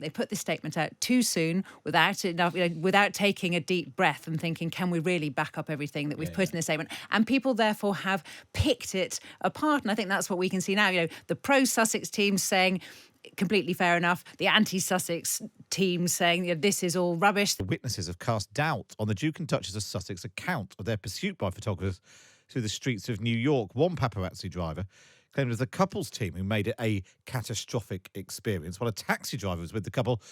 they put this statement out too soon without taking a deep breath and thinking, can we really back up everything that we've put in this statement? And people therefore have picked it apart. And I think that's what we can see now. The pro-Sussex team saying, completely fair enough. The anti-Sussex team saying this is all rubbish. The witnesses have cast doubt on the Duke and Duchess of Sussex account of their pursuit by photographers through the streets of New York. One paparazzi driver claimed it was the couple's team who made it a catastrophic experience, while a taxi driver was with the couple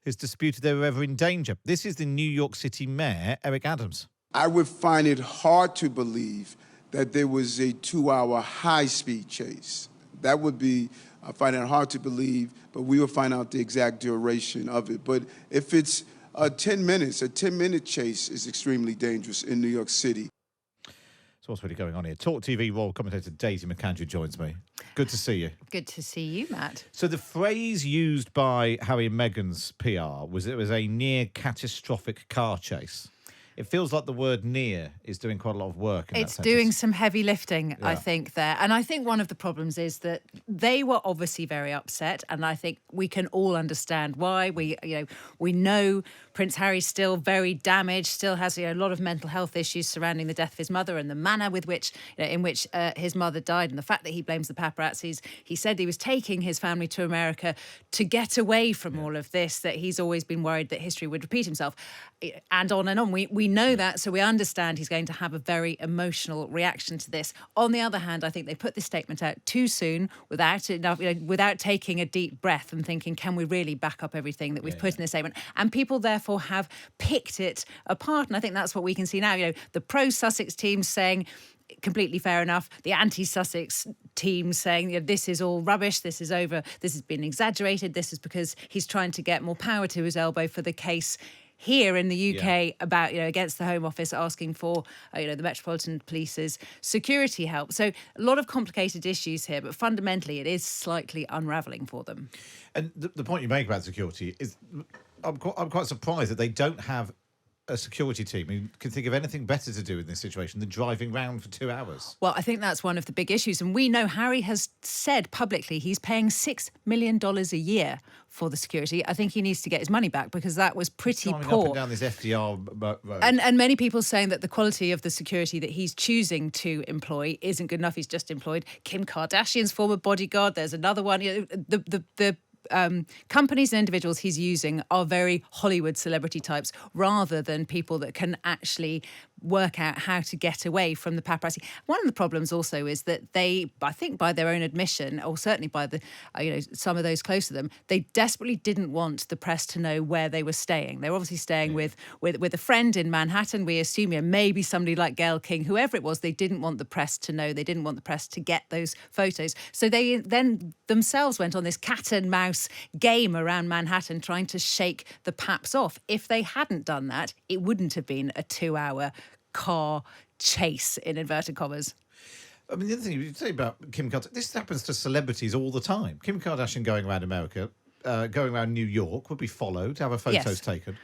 who's disputed they were ever in danger. This is the New York City Mayor, Eric Adams. I would find it hard to believe that there was a 2-hour high-speed chase. That would be, I find it hard to believe, but we will find out the exact duration of it. But if it's 10 minutes, a 10-minute chase is extremely dangerous in New York City. So what's really going on here? Talk TV royal commentator Daisy McAndrew joins me. Good to see you. Good to see you, Matt. So the phrase used by Harry and Meghan's PR was it was a near catastrophic car chase. It feels like the word near is doing quite a lot of work in that It's sentence. doing some heavy lifting, I think, there. And I think one of the problems is that they were obviously very upset, and I think we can all understand why. We know Prince Harry's still very damaged, still has a lot of mental health issues surrounding the death of his mother and the manner with which in which his mother died, and the fact that he blames the paparazzis. He said he was taking his family to America to get away from all of this, that he's always been worried that history would repeat himself, and on and on. We know that, so we understand he's going to have a very emotional reaction to this. On the other hand, I think they put this statement out too soon without taking a deep breath and thinking, can we really back up everything that we've put in this statement? And people therefore have picked it apart. And I think that's what we can see now. The pro-Sussex team saying, completely fair enough. The anti-Sussex team saying this is all rubbish, this is over, this has been exaggerated, this is because he's trying to get more power to his elbow for the case here in the UK about, against the Home Office asking for, the Metropolitan Police's security help. So a lot of complicated issues here, but fundamentally it is slightly unravelling for them. And the point you make about security is I'm quite surprised that they don't have a security team who can think of anything better to do in this situation than driving round for 2 hours. Well, I think that's one of the big issues. And we know Harry has said publicly he's paying $6 million a year for the security. I think he needs to get his money back because that was pretty Driving poor. up and down this FDR road. And many people saying that the quality of the security that he's choosing to employ isn't good enough. He's just employed Kim Kardashian's former bodyguard. There's another one. The companies and individuals he's using are very Hollywood celebrity types rather than people that can actually work out how to get away from the paparazzi. One of the problems also is that they, I think by their own admission, or certainly by the some of those close to them, they desperately didn't want the press to know where they were staying. They were obviously staying with a friend in Manhattan. We assume maybe somebody like Gayle King, whoever it was. They didn't want the press to know. They didn't want the press to get those photos. So they then themselves went on this cat and mouse game around Manhattan trying to shake the paps off. If they hadn't done that, it wouldn't have been a 2-hour car chase, in inverted commas. I mean, the other thing you say about Kim Kardashian, this happens to celebrities all the time. Kim Kardashian going around America, going around New York, would be followed, to have her photos taken.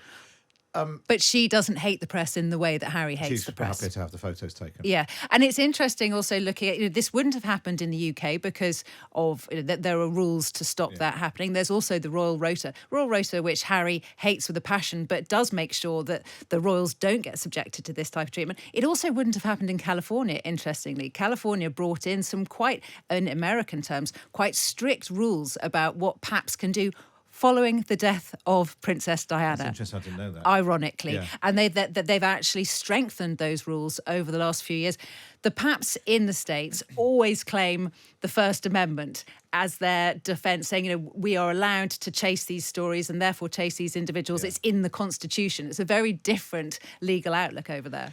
But she doesn't hate the press in the way that Harry hates the press. She's happy to have the photos taken. Yeah, and it's interesting also looking at, this wouldn't have happened in the UK because of there are rules to stop that happening. There's also the Royal Rota, which Harry hates with a passion, but does make sure that the royals don't get subjected to this type of treatment. It also wouldn't have happened in California, interestingly. California brought in some quite, in American terms, quite strict rules about what paps can do following the death of Princess Diana. That's interesting, I didn't know that. Ironically. Yeah. And they've actually strengthened those rules over the last few years. The paps in the States always claim the First Amendment as their defence, saying, we are allowed to chase these stories and therefore chase these individuals. Yeah. It's in the Constitution. It's a very different legal outlook over there.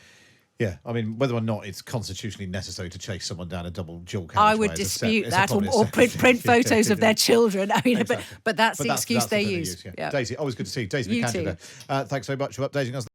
Yeah, I mean, whether or not it's constitutionally necessary to chase someone down a double dual carriageway. I would dispute that, or print photos of their children. I mean, exactly. but that's the excuse they use. Yeah. Daisy, always good to see you. Daisy McAndrew there. Thanks very much for updating us.